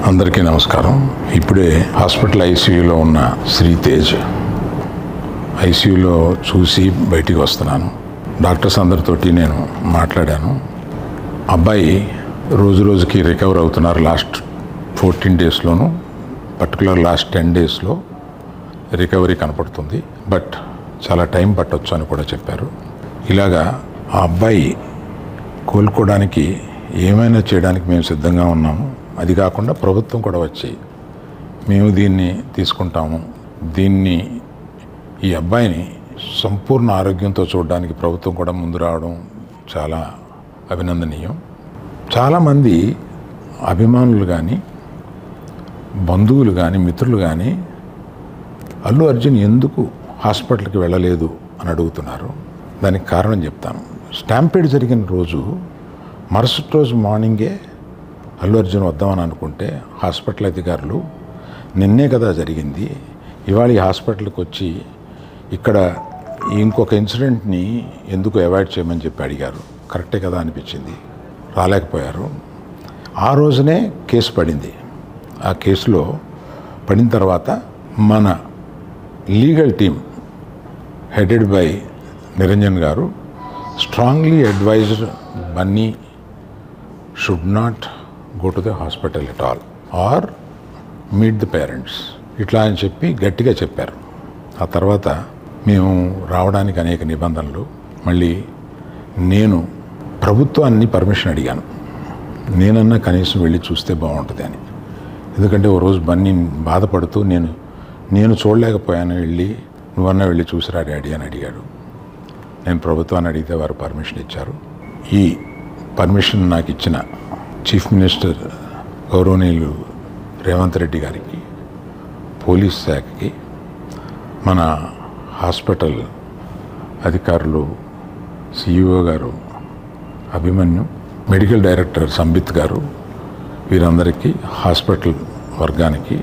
అందరికీ నమస్కారం. ఇప్పుడే హాస్పిటల్ ఐసీయూలో ఉన్న శ్రీతేజ్ ఐసీయూలో చూసి బయటికి వస్తున్నాను. డాక్టర్స్ అందరితోటి నేను మాట్లాడాను. అబ్బాయి రోజు రోజుకి రికవర్ అవుతున్నారు. లాస్ట్ 14 డేస్లోనూ పర్టికులర్ లాస్ట్ 10 డేస్లో రికవరీ కనపడుతుంది. బట్ చాలా టైం పట్టొచ్చు అని కూడా చెప్పారు. ఇలాగా ఆ అబ్బాయి కోలుకోవడానికి ఏమైనా చేయడానికి మేము సిద్ధంగా ఉన్నాము. అది కాకుండా ప్రభుత్వం కూడా వచ్చి మేము దీన్ని తీసుకుంటాము, ఈ అబ్బాయిని సంపూర్ణ ఆరోగ్యంతో చూడడానికి ప్రభుత్వం కూడా ముందు రావడం చాలా అభినందనీయం. చాలామంది అభిమానులు కానీ, బంధువులు కానీ, మిత్రులు కానీ అల్లు అర్జున్ ఎందుకు హాస్పిటల్కి వెళ్ళలేదు అని అడుగుతున్నారు. దానికి కారణం చెప్తాను. స్టాంపీడ్ జరిగిన రోజు మరుసటి రోజు మార్నింగే అల్లు అర్జున్ వద్దామని అనుకుంటే హాస్పిటల్ అధికారులు నిన్నే కదా జరిగింది, ఇవాళ ఈ హాస్పిటల్కి వచ్చి ఇక్కడ ఇంకొక ఇన్సిడెంట్ని ఎందుకు అవాయిడ్ చేయమని చెప్పి అడిగారు. కరెక్టే కదా అనిపించింది. రాలేకపోయారు. ఆ రోజునే కేసు పడింది. ఆ కేసులో పడిన తర్వాత మన legal team headed by Niranjan garu strongly advised Bunny should not go to the hospital at all or meet the parents ఇట్లా అని చెప్పి గట్టిగా చెప్పారు. ఆ తర్వాత మేము రావడానికి అనేక నిబంధనలు, మళ్ళీ నేను ప్రభుత్వాన్ని పర్మిషన్ అడిగాను. నేనన్నా కనీసం వెళ్ళి చూస్తే బాగుంటుంది అని. ఎందుకంటే ఓ రోజు బన్నీ బాధపడుతూ నేను చూడలేకపోయాను, నువ్వన్నా వెళ్ళి చూసిరా డాడీ అని అడిగాడు. నేను ప్రభుత్వాన్ని అడిగితే వారు పర్మిషన్ ఇచ్చారు. ఈ పర్మిషన్ నాకు ఇచ్చిన చీఫ్ మినిస్టర్ గౌరవనీయులు రేవంత్ రెడ్డి గారికి, పోలీస్ శాఖకి, మన హాస్పిటల్ అధికారులు సిఇఓ గారు అభిమన్యు, మెడికల్ డైరెక్టర్ సంబిత్ గారు, వీరందరికీ, హాస్పిటల్ వర్గానికి